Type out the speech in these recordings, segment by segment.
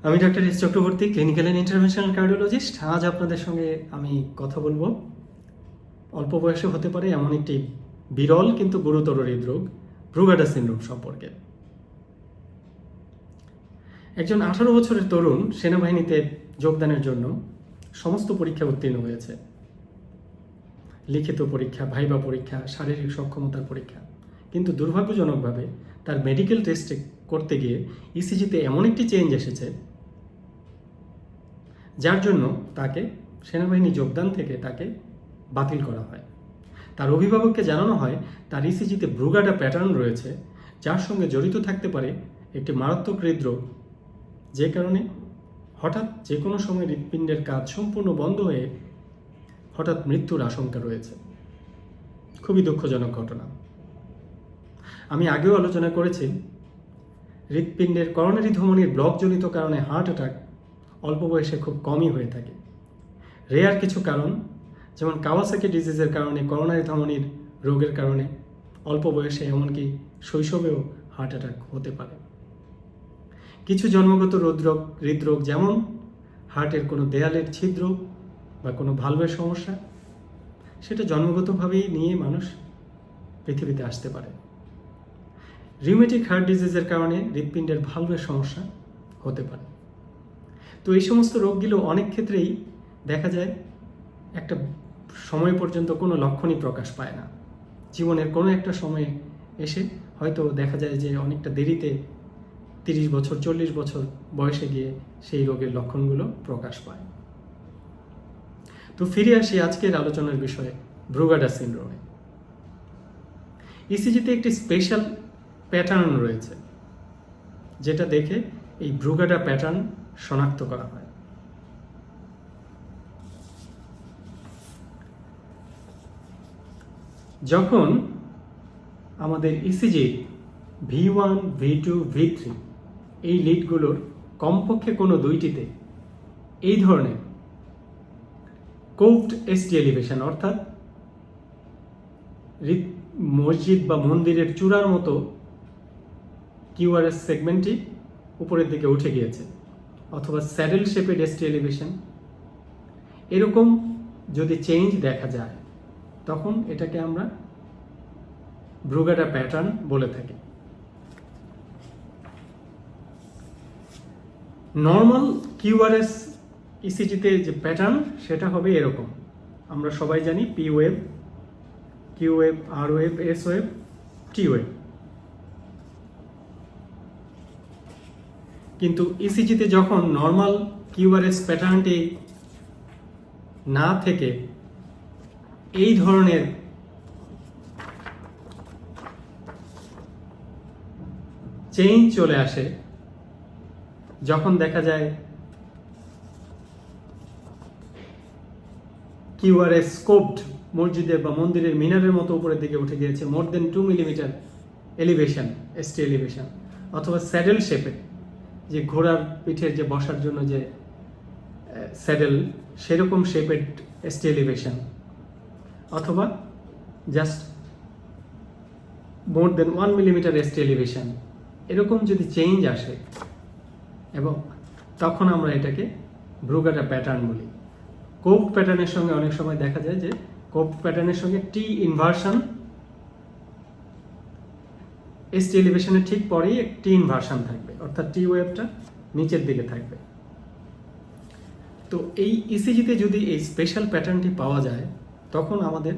আমি doctor S Chakraborty, clinical and interventional cardiologist. আজ আপনাদের সঙ্গে আমি কথা বলবো অল্প বয়সে হতে পারে এমন একটি বিরল কিন্তু গুরুতর হৃদরোগ ব্রুগাডার সিনড্রোম সম্পর্কে। একজন 18 বছরের তরুণ সেনাবাহিনীতে যোগদানের জন্য সমস্ত পরীক্ষা উত্তীর্ণ হয়েছে। লিখিত পরীক্ষা, ভাইবা পরীক্ষা, শারীরিক সক্ষমতার পরীক্ষা, কিন্তু দুর্ভাগ্যজনকভাবে তার মেডিকেল টেস্ট করতে গিয়ে ইসিজিতে এমন একটি চেঞ্জ এসেছে যার জন্য তাকে সেনাবাহিনী যোগদান থেকে তাকে বাতিল করা হয়। তার অভিভাবককে জানানো হয় তার ইসিজিতে ব্রুগাডা প্যাটার্ন রয়েছে, যার সঙ্গে জড়িত থাকতে পারে একটি মারাত্মক হৃদরোগ, যে কারণে হঠাৎ যে কোনো সময় হৃৎপিণ্ডের কাজ সম্পূর্ণ বন্ধ হয়ে হঠাৎ মৃত্যুর আশঙ্কা রয়েছে। খুবই দুঃখজনক ঘটনা। আমি আগেও আলোচনা করেছি, হৃৎপিণ্ডের করোনারি ধমনির ব্লকজনিত কারণে হার্ট অ্যাটাক অল্প বয়সে খুব কমই হয়ে থাকে। রেয়ার কিছু কারণ, যেমন কাওয়াসাকি ডিজিজের কারণে, করোনারি ধমনির রোগের কারণে অল্প বয়সে এমনকি শৈশবেও হার্ট অ্যাটাক হতে পারে। কিছু জন্মগত হৃদরোগ, যেমন হার্টের কোনো দেয়ালের ছিদ্র বা কোনো ভালভের সমস্যা, সেটা জন্মগতভাবেই নিয়ে মানুষ পৃথিবীতে আসতে পারে। রিউমেটিক হার্ট ডিজিজের কারণে হৃৎপিণ্ডের ভালভের সমস্যা হতে পারে। তো এই সমস্ত রোগগুলো অনেক ক্ষেত্রেই দেখা যায় একটা সময় পর্যন্ত কোনো লক্ষণই প্রকাশ পায় না। জীবনের কোনো একটা সময়ে এসে হয়তো দেখা যায় যে অনেকটা দেরিতে 30 বছর 40 বছর বয়সে গিয়ে সেই রোগের লক্ষণগুলো প্রকাশ পায়। তো ফিরে আসি আজকের আলোচনার বিষয়ে, ব্রুগাডার সিনড্রোমে। ইসিজিতে একটি স্পেশাল প্যাটার্ন রয়েছে, যেটা দেখে এই ব্রুগাডার প্যাটার্ন শনাক্ত করা হয়। যখন আমাদের ইসিজি V1, V2, V3 এই লিডগুলোর কমপক্ষে কোনো দুইটিতে এই ধরনের কোভড এসটি এলিভেশন, অর্থাৎ মসজিদ বা মন্দিরের চূড়ার মতো কিউআরএস সেগমেন্টটি উপরের দিকে উঠে গিয়েছে, অথবা স্যাডেল শেপেড এসটি এলিভেশন, এরকম যদি চেঞ্জ দেখা যায়, তখন এটাকে আমরা ব্রুগাডার প্যাটার্ন বলে থাকি। নর্মাল কিউআরএস ইসিজিতে যে প্যাটার্ন, সেটা হবে এরকম। আমরা সবাই জানি P wave, Q wave, R wave, S wave, T wave. কিন্তু ইসিজিতে যখন নর্মাল কিউআরএস প্যাটার্নটি না থেকে এই ধরনের চেঞ্জ চলে আসে, যখন দেখা যায় কিউআরএস স্কোপড মসজিদে বা মন্দিরের মিনারের মতো উপরের দিকে উঠে গিয়েছে, মোর দেন 2 মিলিমিটার এলিভেশন, এসটি এলিভেশন, অথবা স্যাডেল শেপে, যে ঘোড়ার পিঠের যে বসার জন্য যে স্যাডেল, সেরকম শেপেড এসটি এলিভেশন, অথবা জাস্ট মোর দেন 1 মিলিমিটার এসটি এলিভেশন, এরকম যদি চেঞ্জ আসে, এবং তখন আমরা এটাকে ব্রুগাডার প্যাটার্ন বলি। কোভড প্যাটার্নের সঙ্গে অনেক সময় দেখা যায় যে কোভড প্যাটার্নের সঙ্গে টি ইনভার্সন, এসটি এলিভেশনের ঠিক পরেই টি ইনভার্সন থাকবে, অর্থাৎ টি ওয়েভটা নিচের দিকে থাকবে। তো এই ইসিজিতে যদি এই স্পেশাল প্যাটার্নটি পাওয়া যায়, তখন আমাদের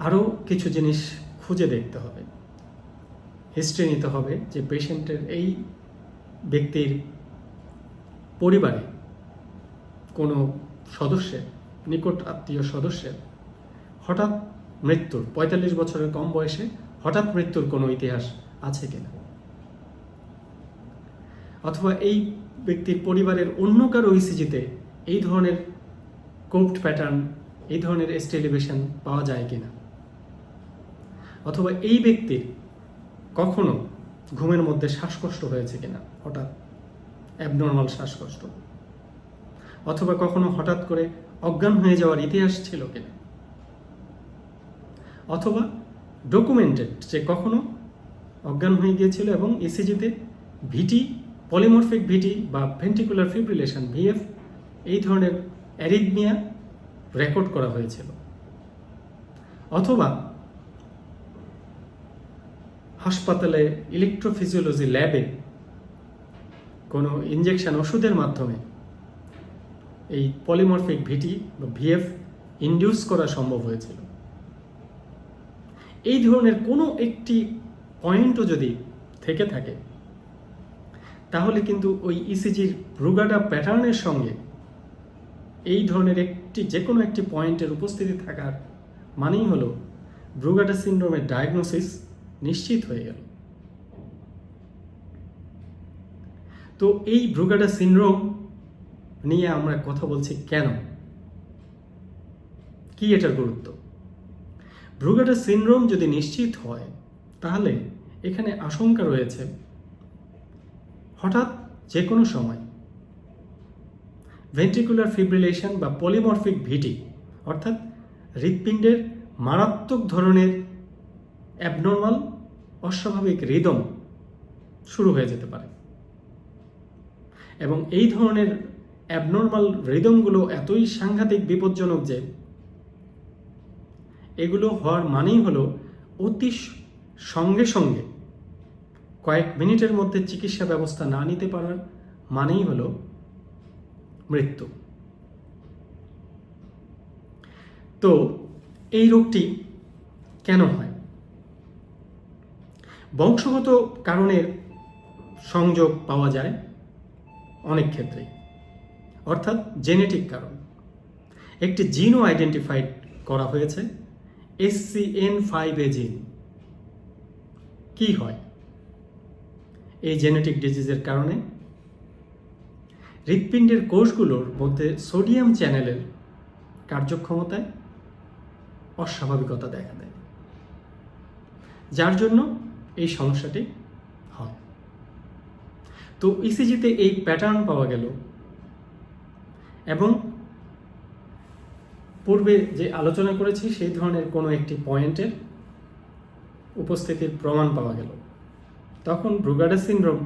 আরও কিছু জিনিস খুঁজে দেখতে হবে, হিস্ট্রি নিতে হবে, যে পেশেন্টের, এই ব্যক্তির পরিবারে কোনো সদস্যের, নিকট আত্মীয় সদস্যের হঠাৎ মৃত্যুর, 45 বছরের কম বয়সে হঠাৎ মৃত্যুর কোনো ইতিহাস আছে কিনা, অথবা এই ব্যক্তির পরিবারের অন্য কারো ইসিজিতে এই ধরনের কোভড প্যাটার্ন, এই ধরনের এসটি এলিভেশন পাওয়া যায় কিনা, অথবা এই ব্যক্তির কখনো ঘুমের মধ্যে শ্বাসকষ্ট হয়েছে কিনা, হঠাৎ অ্যাবনর্মাল শ্বাসকষ্ট, অথবা কখনো হঠাৎ করে অজ্ঞান হয়ে যাওয়ার ইতিহাস ছিল কিনা, অথবা ডকুমেন্টেড যে কখনো অজ্ঞান হয়ে গিয়েছিল এবং ইসিজিতে ভিটি পলিমরফিক ভিটি বা ভেন্ট্রিকুলার ফিব্রিলেশন ভিএফ এই ধরনের অ্যারিথমিয়া রেকর্ড করা হয়েছিল। অথবা হাসপাতালে ইলেকট্রোফিজিওলজি ল্যাবে কোনো ইনজেকশন ওষুধের মাধ্যমে এই পলিমরফিক ভিটি বা ভিএফ ইনডিউস করা সম্ভব হয়েছিল। এই ধরনের কোনো একটি পয়েন্টও যদি থেকে থাকে তাহলে কিন্তু ওই ইসিজির ব্রুগাডা প্যাটার্নের সঙ্গে এই ধরনের যে কোনো একটি পয়েন্টের উপস্থিতি থাকার মানেই হলো ব্রুগাডা সিনড্রোমের ডায়াগনোসিস নিশ্চিত হয়ে গেল। তো এই ব্রুগাডা সিনড্রোম নিয়ে আমরা কথা বলছি কেন, কি এটার গুরুত্ব? ব্রুগাডা সিনড্রোম যদি নিশ্চিত হয় তাহলে এখানে আশঙ্কা রয়েছে হঠাৎ যে কোনো সময় ভেন্ট্রিকুলার ফিব্রিলেশন বা পলিমরফিক ভিটি অর্থাৎ হৃৎপিণ্ডের মারাত্মক ধরনের অ্যাবনর্মাল অস্বাভাবিক রিদম শুরু হয়ে যেতে পারে। এবং এই ধরনের অ্যাবনর্মাল রিদমগুলো এতই সাংঘাতিক বিপজ্জনক যে এগুলো হওয়ার মানেই হলো অতি সঙ্গে সঙ্গে কয়েক মিনিটের মধ্যে চিকিৎসা ব্যবস্থা না নিতে পারার মানেই হলো মৃত্যু। তো এই রোগটি কেন হয়? বংশগত কারণের সংযোগ পাওয়া যায় অনেক ক্ষেত্রেই, অর্থাৎ জেনেটিক কারণ। একটি জিনও আইডেন্টিফাইড করা হয়েছে, SCN5A জিন। কি হয় এই জেনেটিক ডিজিজের কারণে? হৃৎপিণ্ডের কোষগুলোর মধ্যে সোডিয়াম চ্যানেলের কার্যক্ষমতায় অস্বাভাবিকতা দেখা দেয়, যার জন্য এই সমস্যাটি হয়। তো ইসিজিতে এই প্যাটার্ন পাওয়া গেল এবং পূর্বে যে আলোচনা করেছি সেই ধরনের কোনো একটি পয়েন্টের উপস্থিতির প্রমাণ পাওয়া গেল, তখন ব্রুগাডা সিনড্রোম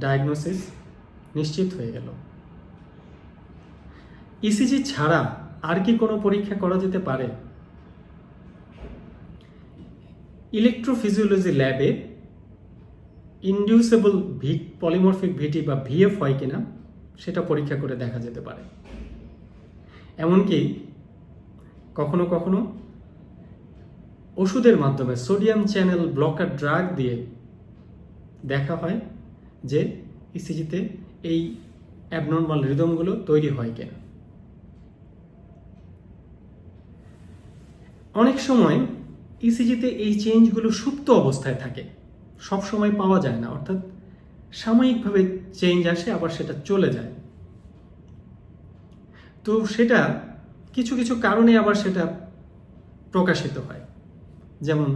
ডায়াগনোসিস নিশ্চিত হয়ে গেল। ইসিজি ছাড়া আর কি কোনো পরীক্ষা করা যেতে পারে? ইলেকট্রোফিজিওলজি ল্যাবে ইনডিউসেবল পলিমরফিক ভিটি বা ভিএফ হয় কিনা সেটা পরীক্ষা করে দেখা যেতে পারে। এমনকি কখনো কখনো ওষুধের মাধ্যমে সোডিয়াম চ্যানেল ব্লকার ড্রাগ দিয়ে দেখা হয় যে ইসিজিতে এই অ্যাবনর্মাল রিদমগুলো তৈরি হয় কিনা। অনেক সময় ইসিজিতে এই চেঞ্জগুলো সুপ্ত অবস্থায় থাকে, সব সময় পাওয়া যায় না, অর্থাৎ সাময়িকভাবে চেঞ্জ আসে আবার সেটা চলে যায়। তো সেটা কিছু কিছু কারণে আবার সেটা প্রকাশিত হয়, যেমন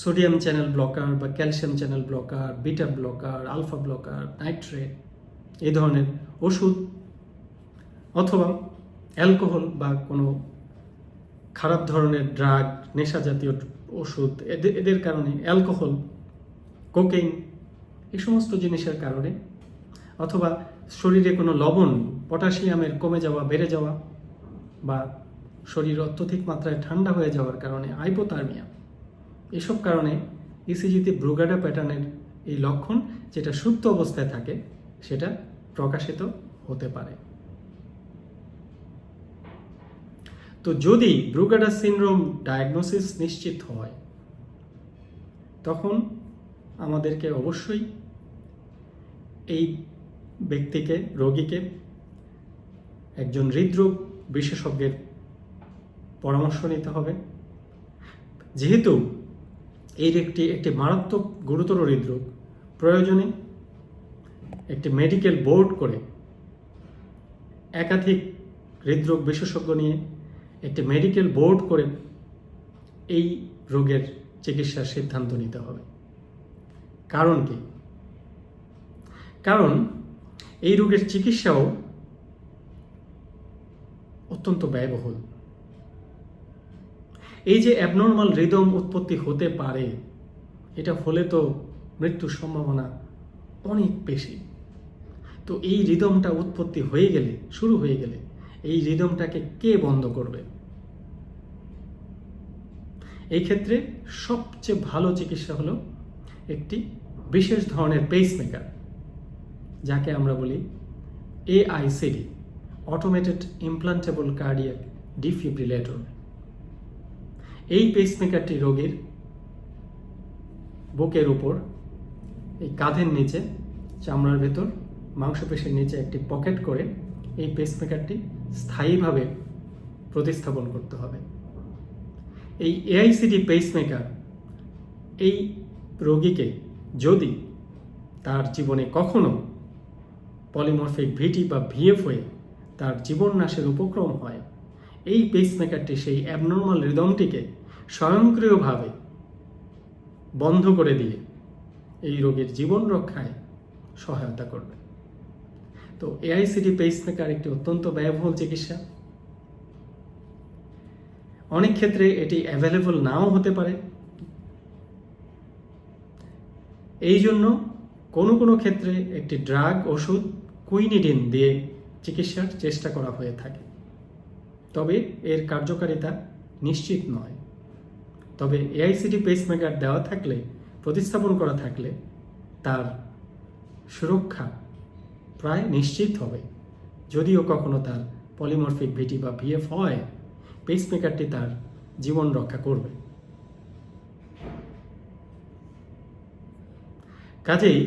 সোডিয়াম চ্যানেল ব্লকার বা calcium channel blocker, beta blocker, alpha blocker, nitrate এই ধরনের ওষুধ, অথবা অ্যালকোহল বা কোনো খারাপ ধরনের ড্রাগ, নেশা জাতীয় ওষুধ, এদের কারণে, অ্যালকোহল, কোকেইন, এই সমস্ত জিনিসের কারণে, অথবা শরীরে কোনো লবণ, পটাশিয়ামের কমে যাওয়া, বেড়ে যাওয়া, বা শরীর অত্যধিক মাত্রায় ঠান্ডা হয়ে যাওয়ার কারণে, হাইপোথার্মিয়া, এসব কারণে ইসিজিতে ব্রুগাডা প্যাটার্নের এই লক্ষণ যেটা সুপ্ত অবস্থায় থাকে সেটা প্রকাশিত হতে পারে। তো যদি ব্রুগাডা সিনড্রোম ডায়াগনোসিস নিশ্চিত হয় তখন আমাদেরকে অবশ্যই এই ব্যক্তিকে, রোগীকে একজন হৃদরোগ বিশেষজ্ঞের পরামর্শ নিতে হবে। যেহেতু এই একটি মারাত্মক গুরুতর হৃদরোগ, প্রয়োজনে একটি মেডিকেল বোর্ড করে একাধিক হৃদরোগ বিশেষজ্ঞ নিয়ে একটি মেডিকেল বোর্ড করে এই রোগের চিকিৎসার সিদ্ধান্ত নিতে হবে। কারণ কি? কারণ এই রোগের চিকিৎসাও অত্যন্ত ব্যয়বহুল। এই যে অ্যাবনর্মাল রিদম উৎপত্তি হতে পারে, এটা হলে তো মৃত্যুর সম্ভাবনা অনেক বেশি। তো এই রিদমটা উৎপত্তি হয়ে গেলে, শুরু হয়ে গেলে, এই রিদমটাকে কে বন্ধ করবে? এই ক্ষেত্রে সবচেয়ে ভালো চিকিৎসা হলো একটি বিশেষ ধরনের পেসমেকার, যাকে আমরা বলি AICD, automated implantable cardiac defibrillator. এই পেসমেকারটি রোগীর বুকের উপর, এই কাঁধের নিচে, চামড়ার ভেতর, মাংসপেশির নিচে একটি পকেট করে এই পেসমেকারটি স্থায়ীভাবে প্রতিস্থাপন করতে হবে। এই AICD পেসমেকার এই রোগীকে যদি তার জীবনে কখনো পলিমরফিক VT বা VF হয়ে তার জীবন নাশের উপক্রম হয়, এই পেসমেকারটি সেই অ্যাবনর্মাল রিদমটিকে স্বয়ংক্রিয়ভাবে বন্ধ করে দিয়ে এই রোগীর জীবন রক্ষায় সহায়তা করবে। তো AICD পেসমেকার একটি অত্যন্ত ব্যয়বহুল চিকিৎসা। অনেক ক্ষেত্রে এটি অ্যাভেলেবল নাও হতে পারে। এই জন্য কোনো কোনো ক্ষেত্রে একটি ড্রাগ, ওষুধ, কুইনিডিন দিয়ে চিকিৎসার চেষ্টা করা হয়ে থাকে, তবে এর কার্যকারিতা নিশ্চিত নয়। তবে AICD পেসমেকার দেওয়া থাকলে, প্রতিস্থাপন করা থাকলে, তার সুরক্ষা প্রায় নিশ্চিত হবে। যদিও কখনো তার পলিমরফিক VT বা VF হয়, পেসমেকারটি তার জীবন রক্ষা করবে। কাজেই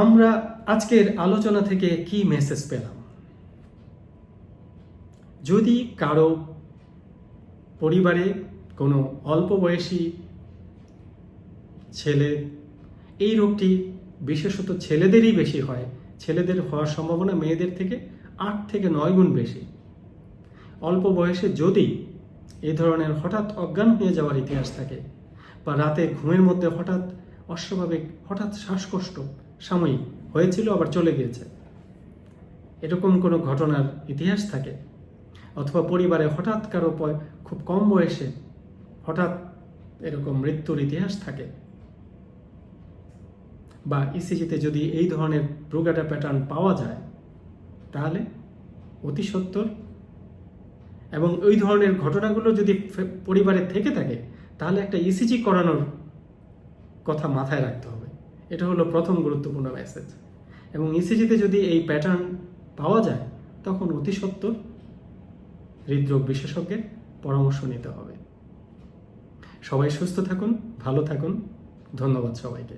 আমরা আজকের আলোচনা থেকে কি মেসেজ পেলাম? যদি কারো পরিবারে কোনো অল্প বয়সী ছেলে, এই রোগটি বিশেষত ছেলেদেরই বেশি হয়, ছেলেদের হওয়ার সম্ভাবনা মেয়েদের থেকে 8 থেকে 9 গুণ বেশি। অল্প বয়সে যদি এই ধরনের হঠাৎ অজ্ঞান হয়ে যাওয়ার ইতিহাস থাকে, বা রাতে ঘুমের মধ্যে হঠাৎ অস্বাভাবিক, হঠাৎ শ্বাসকষ্ট সাময়িক হয়েছিল আবার চলে গিয়েছে, এরকম কোনো ঘটনার ইতিহাস থাকে, অথবা পরিবারে হঠাৎ কারো খুব কম বয়সে হঠাৎ এরকম মৃত্যুর ইতিহাস থাকে, বা ইসিজিতে যদি এই ধরনের ব্রুগাডা প্যাটার্ন পাওয়া যায়, তাহলে অতি সত্বর, এবং ওই ধরনের ঘটনাগুলো যদি পরিবারে থেকে থাকে, তাহলে একটা ইসিজি করানোর কথা মাথায় রাখতে হবে। এটা হলো প্রথম গুরুত্বপূর্ণ মেসেজ। এবং ইসিজিতে যদি এই প্যাটার্ন পাওয়া যায়, তখন অতি সত্বর হৃদরোগ বিশেষজ্ঞের পরামর্শ নিতে হবে। সবাই সুস্থ থাকুন, ভালো থাকুন। ধন্যবাদ সবাইকে।